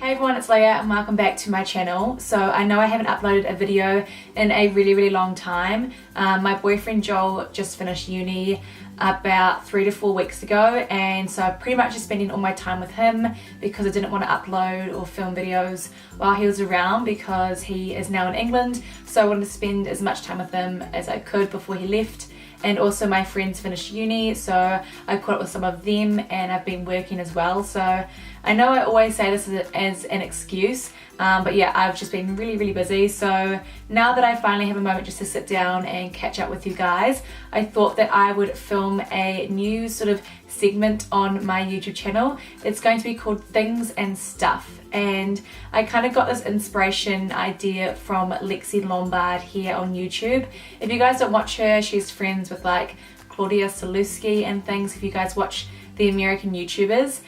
Hey everyone, it's Leah and welcome back to my channel. So I know I haven't uploaded a video in a really long time. My boyfriend Joel just finished uni about 3 to 4 weeks ago, and so I've pretty much just spending all my time with him because I didn't want to upload or film videos while he was around because he is now in England. So I wanted to spend as much time with him as I could before he left. And also my friends finished uni, so I caught up with some of them, and I've been working as well. So I know I always say this as an excuse, but yeah, I've just been really busy. So now that I finally have a moment just to sit down and catch up with you guys, I thought that I would film a new sort of segment on my YouTube channel. It's going to be called Things and Stuff. And I kind of got this inspiration idea from Lexi Lombard here on YouTube. If you guys don't watch her, she's friends with like Claudia Saluski and things. If you guys watch the American YouTubers,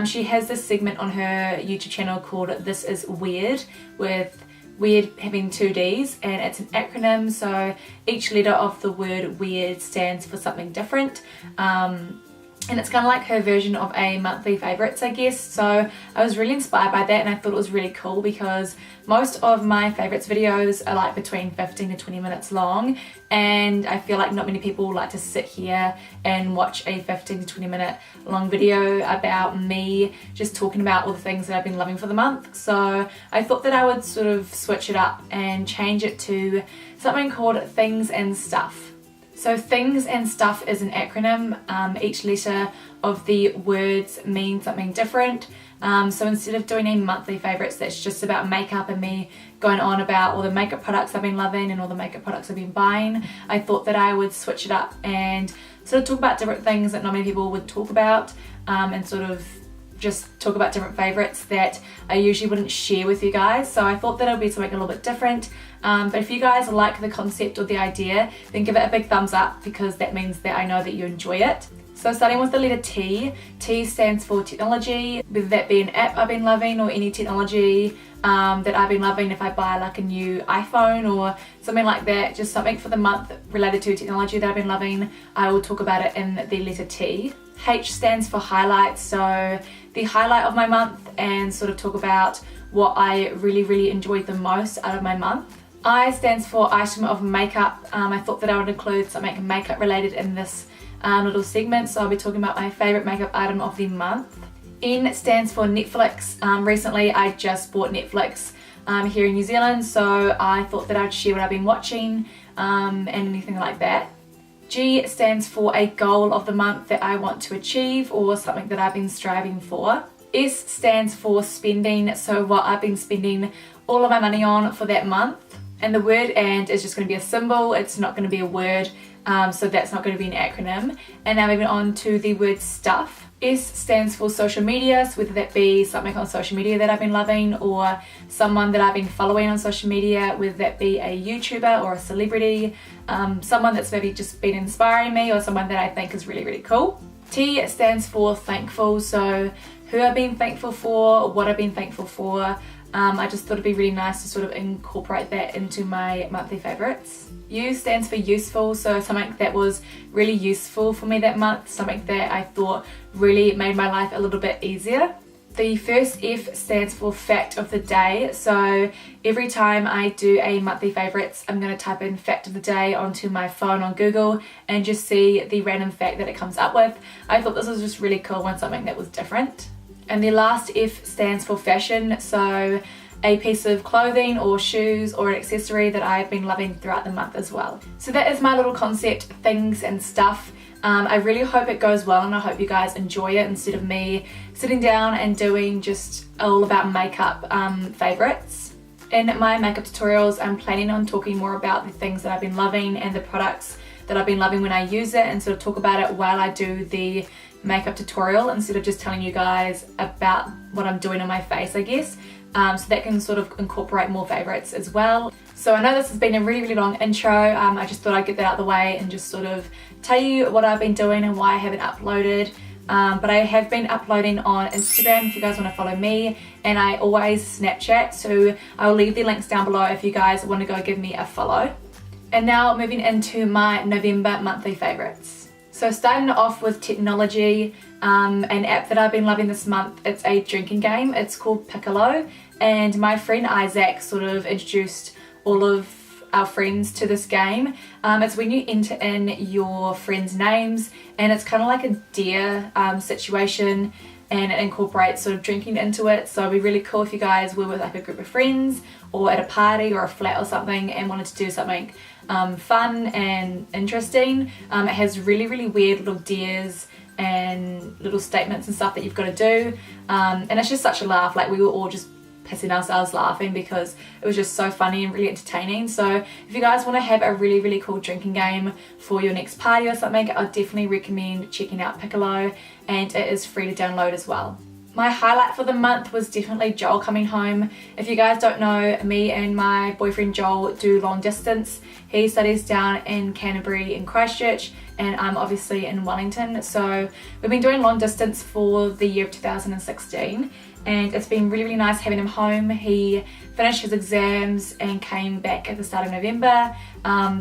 she has this segment on her YouTube channel called This Is Weird, with weird having 2 D's, and it's an acronym, so each letter of the word weird stands for something different. And it's kind of like her version of a monthly favorites, I guess. So I was really inspired by that, and I thought it was really cool because most of my favorites videos are like between 15 to 20 minutes long, and I feel like not many people like to sit here and watch a 15 to 20 minute long video about me just talking about all the things that I've been loving for the month. So I thought that I would sort of switch it up and change it to something called Things and Stuff. So Things and Stuff is an acronym. Each letter of the words means something different. So instead of doing a monthly favorites that's just about makeup and me going on about all the makeup products I've been loving and all the makeup products I've been buying, I thought that I would switch it up and sort of talk about different things that not many people would talk about, and sort of just talk about different favorites that I usually wouldn't share with you guys. So I thought that it would be something a little bit different. But if you guys like the concept or the idea, then give it a big thumbs up because that means that I know that you enjoy it. So starting with the letter T, T stands for technology, whether that be an app I've been loving or any technology that I've been loving. If I buy like a new iPhone or something like that, just something for the month related to technology that I've been loving, I will talk about it in the letter T. H stands for highlights, so the highlight of my month, and sort of talk about what I really enjoyed the most out of my month. I stands for item of makeup. I thought that I would include something makeup related in this little segment, so I'll be talking about my favourite makeup item of the month. N stands for Netflix. Recently I just bought Netflix here in New Zealand, so I thought that I'd share what I've been watching and anything like that. G stands for a goal of the month that I want to achieve or something that I've been striving for. S stands for spending, so what I've been spending all of my money on for that month. And the word and is just going to be a symbol, it's not going to be a word, so that's not going to be an acronym. And now moving on to the word stuff. S stands for social media, so whether that be something on social media that I've been loving or someone that I've been following on social media, whether that be a YouTuber or a celebrity, someone that's maybe just been inspiring me or someone that I think is really cool. T stands for thankful, so who I've been thankful for, what I've been thankful for. I just thought it'd be really nice to sort of incorporate that into my monthly favorites. U stands for useful, so something that was really useful for me that month, something that I thought really made my life a little bit easier. The first F stands for fact of the day, so every time I do a monthly favorites, I'm going to type in fact of the day onto my phone on Google and just see the random fact that it comes up with. I thought this was just really cool and something that was different. And the last F stands for fashion, so a piece of clothing or shoes or an accessory that I've been loving throughout the month as well. So that is my little concept, Things and Stuff. I really hope it goes well and I hope you guys enjoy it instead of me sitting down and doing just all about makeup favorites. In my makeup tutorials, I'm planning on talking more about the things that I've been loving and the products that I've been loving when I use it, and sort of talk about it while I do the makeup tutorial instead of just telling you guys about what I'm doing on my face, I guess. So that can sort of incorporate more favorites as well. So I know this has been a really long intro. I just thought I'd get that out of the way and just sort of tell you what I've been doing and why I haven't uploaded. But I have been uploading on Instagram if you guys want to follow me, and I always Snapchat, so I'll leave the links down below if you guys want to go give me a follow. And now moving into my November monthly favorites. So starting off with technology, an app that I've been loving this month, it's a drinking game. It's called Piccolo, and my friend Isaac sort of introduced all of our friends to this game. It's when you enter in your friends' names, and it's kind of like a dare situation, and it incorporates sort of drinking into it. So it'd be really cool if you guys were with like a group of friends or at a party or a flat or something and wanted to do something fun and interesting. It has really weird little dares and little statements and stuff that you've got to do, and it's just such a laugh. Like, we were all just pissing ourselves laughing because it was just so funny and really entertaining. So if you guys want to have a really cool drinking game for your next party or something, I'd definitely recommend checking out Piccolo, and it is free to download as well. My highlight for the month was definitely Joel coming home. If you guys don't know, me and my boyfriend Joel do long distance. He studies down in Canterbury in Christchurch, and I'm obviously in Wellington. So we've been doing long distance for the year of 2016, and it's been really nice having him home. He finished his exams and came back at the start of November.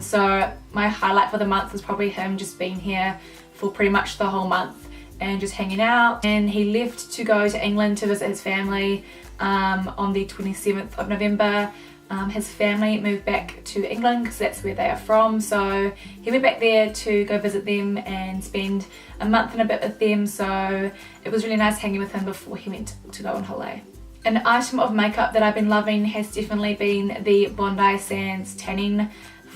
So my highlight for the month was probably him just being here for pretty much the whole month and just hanging out. And he left to go to England to visit his family on the 27th of November. His family moved back to England because that's where they are from, so he went back there to go visit them and spend a month and a bit with them. So it was really nice hanging with him before he went to go on holiday. An item of makeup that I've been loving has definitely been the Bondi Sands tanning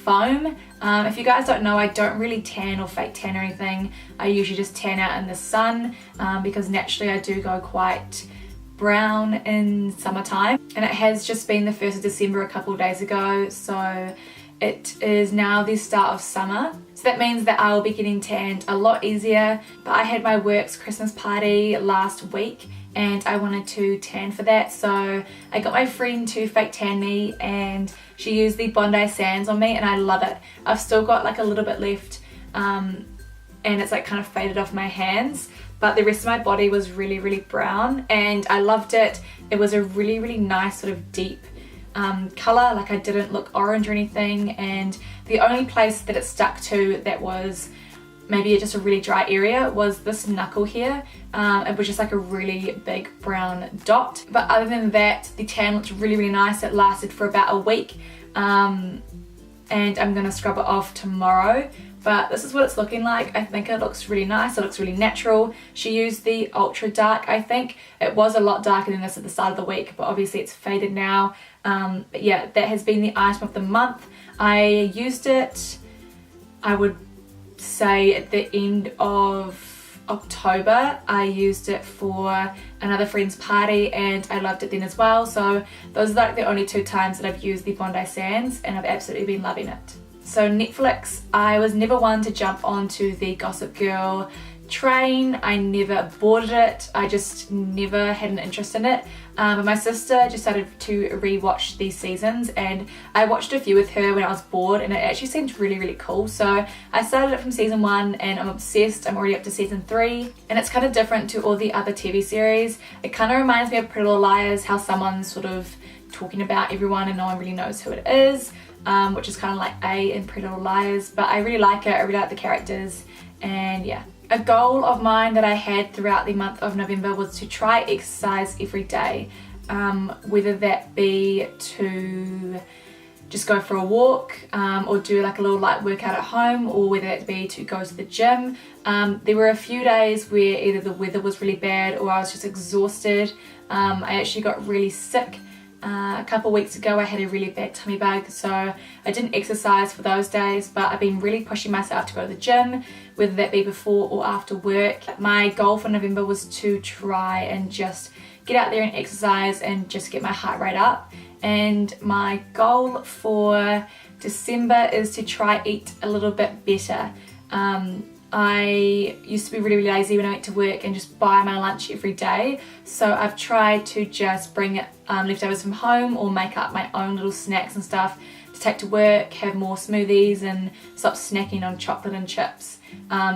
foam. If you guys don't know, I don't really tan or fake tan or anything. I usually just tan out in the sun because naturally I do go quite brown in summertime, and it has just been the 1st of December a couple of days ago, so it is now the start of summer. So that means that I will be getting tanned a lot easier. But I had my work's Christmas party last week and I wanted to tan for that, so I got my friend to fake tan me, and she used the Bondi Sands on me, and I love it. I've still got like a little bit left and it's like kind of faded off my hands, but the rest of my body was really brown and I loved it. It was a really nice sort of deep colour, like I didn't look orange or anything, and the only place that it stuck to that was maybe just a really dry area was this knuckle here. It was just like a really big brown dot, but other than that the tan looked really nice. It lasted for about a week, and I'm gonna scrub it off tomorrow. But this is what it's looking like. I think it looks really nice. It looks really natural. She used the ultra dark, I think. It was a lot darker than this at the start of the week, but obviously it's faded now. But yeah, that has been the item of the month. I used it, I would say, at the end of October. I used it for another friend's party and I loved it then as well. So those are like the only 2 times that I've used the Bondi Sands, and I've absolutely been loving it. So Netflix, I was never one to jump onto the Gossip Girl train. I never boarded it. I just never had an interest in it. But my sister just started to re-watch these seasons, and I watched a few with her when I was bored, and it actually seemed really cool. So I started it from season 1 and I'm obsessed. I'm already up to season 3, and it's kind of different to all the other TV series. It kind of reminds me of Pretty Little Liars, how someone's sort of talking about everyone and no one really knows who it is. Which is kind of like A in Pretty Little Liars, but I really like it. I really like the characters, and yeah. A goal of mine that I had throughout the month of November was to try exercise every day, whether that be to just go for a walk or do like a little light workout at home, or whether it be to go to the gym. There were a few days where either the weather was really bad or I was just exhausted. I actually got really sick. A couple weeks ago I had a really bad tummy bug, so I didn't exercise for those days, but I've been really pushing myself to go to the gym, whether that be before or after work. My goal for November was to try and just get out there and exercise and just get my heart rate up, and my goal for December is to try eat a little bit better. I used to be really lazy when I went to work and just buy my lunch every day, so I've tried to just bring leftovers from home or make up my own little snacks and stuff to take to work, have more smoothies and stop snacking on chocolate and chips.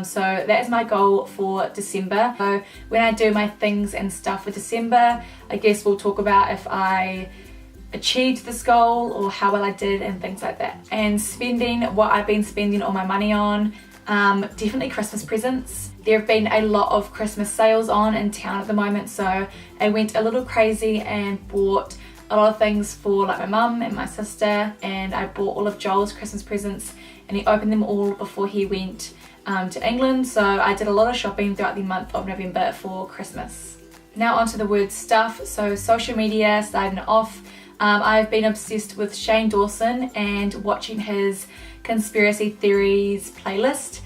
So that is my goal for December. So when I do my things and stuff for December, I guess we'll talk about if I achieved this goal or how well I did and things like that. And spending what I've been spending all my money on, Definitely Christmas presents. There have been a lot of Christmas sales on in town at the moment, so I went a little crazy and bought a lot of things for like my mum and my sister, and I bought all of Joel's Christmas presents and he opened them all before he went to England. So I did a lot of shopping throughout the month of November for Christmas. Now onto the word stuff. So social media, starting it off. I've been obsessed with Shane Dawson and watching his conspiracy theories playlist.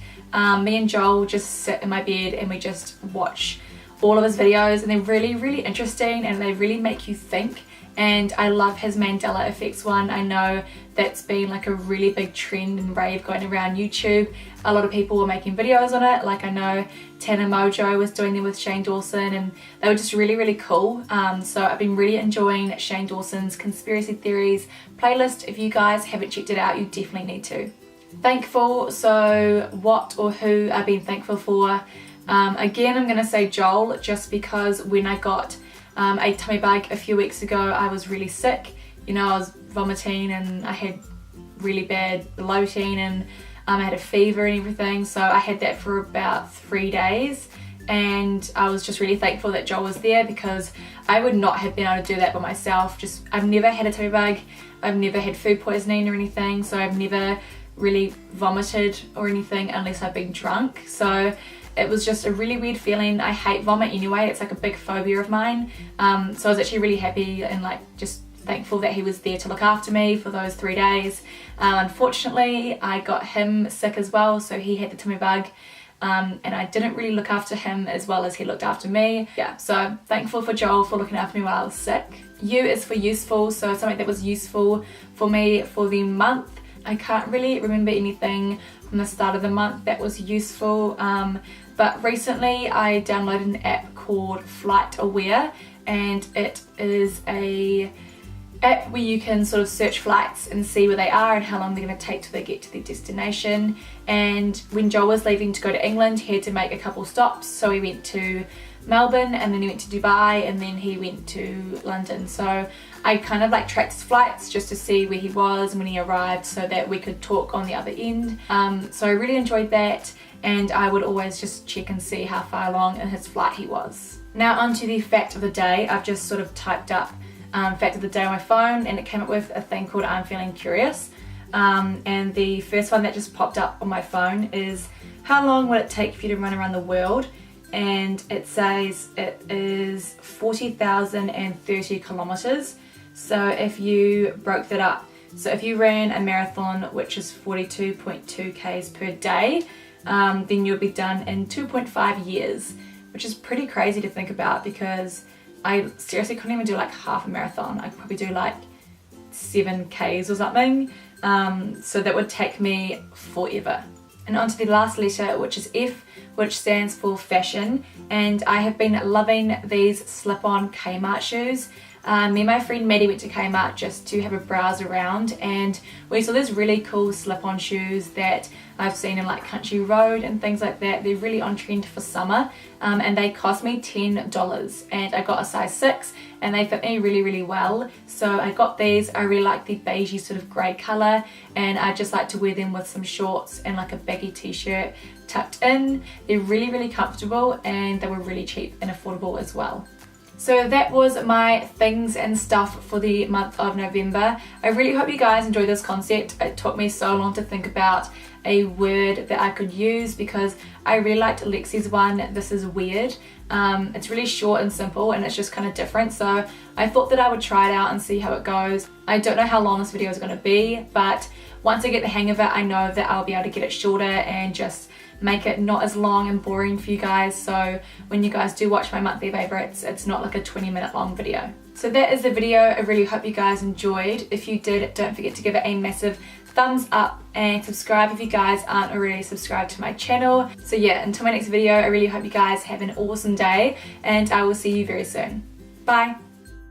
Me and Joel just sit in my bed and we just watch all of his videos, and they're really interesting and they really make you think. And I love his Mandela effects one. I know that's been like a really big trend and rave going around YouTube. A lot of people were making videos on it. Like I know Tana Mojo was doing them with Shane Dawson, and they were just really cool. So I've been really enjoying Shane Dawson's conspiracy theories playlist. If you guys haven't checked it out, you definitely need to. Thankful. So what or who I've been thankful for. Again, I'm gonna say Joel, just because when I got a tummy bug a few weeks ago, I was really sick. You know, I was vomiting and I had really bad bloating, and I had a fever and everything. So I had that for about 3 days, and I was just really thankful that Joel was there, because I would not have been able to do that by myself. I've never had a tummy bug, I've never had food poisoning or anything, so I've never really vomited or anything unless I've been drunk. So it was just a really weird feeling. I hate vomit anyway, it's like a big phobia of mine. So I was actually really happy and like just thankful that he was there to look after me for those 3 days. Unfortunately, I got him sick as well, so he had the tummy bug, and I didn't really look after him as well as he looked after me. Yeah, so thankful for Joel for looking after me while I was sick. U is for useful, so something that was useful for me for the month. I can't really remember anything from the start of the month that was useful, but recently I downloaded an app called Flight Aware, and it is a app where you can sort of search flights and see where they are and how long they're going to take till they get to their destination. And when Joel was leaving to go to England, he had to make a couple stops, so he went to Melbourne and then he went to Dubai and then he went to London. So I kind of like tracked his flights just to see where he was when he arrived, so that we could talk on the other end. So I really enjoyed that, and I would always just check and see how far along in his flight he was. Now onto the fact of the day. I've just sort of typed up fact of the day on my phone, and it came up with a thing called I'm feeling curious. And the first one that just popped up on my phone is, how long will it take for you to run around the world? And it says it is 40,030 kilometers. So if you broke that up, so if you ran a marathon, which is 42.2 k's per day, then you'll be done in 2.5 years, which is pretty crazy to think about, because I seriously couldn't even do like half a marathon. I could probably do like 7 k's or something. So that would take me forever. And on to the last letter, which is F, which stands for fashion. And I have been loving these slip-on Kmart shoes. Me and my friend Maddie went to Kmart just to have a browse around, and we saw these really cool slip-on shoes that I've seen in like Country Road and things like that. They're really on trend for summer, and they cost me $10, and I got a size 6 and they fit me really well. So I got these. I really like the beigey sort of grey colour, and I just like to wear them with some shorts and like a baggy t-shirt tucked in. They're really comfortable, and they were really cheap and affordable as well. So that was my things and stuff for the month of November. I really hope you guys enjoyed this concept. It took me so long to think about a word that I could use, because I really liked Lexi's one, this is weird. It's really short and simple, and it's just kind of different, so I thought that I would try it out and see how it goes. I don't know how long this video is going to be, but once I get the hang of it, I know that I'll be able to get it shorter and just make it not as long and boring for you guys, so when you guys do watch my monthly favorites, it's not like a 20-minute long video. So that is the video. I really hope you guys enjoyed. If you did, don't forget to give it a massive thumbs up and subscribe if you guys aren't already subscribed to my channel. So yeah, until my next video, I really hope you guys have an awesome day, and I will see you very soon. Bye.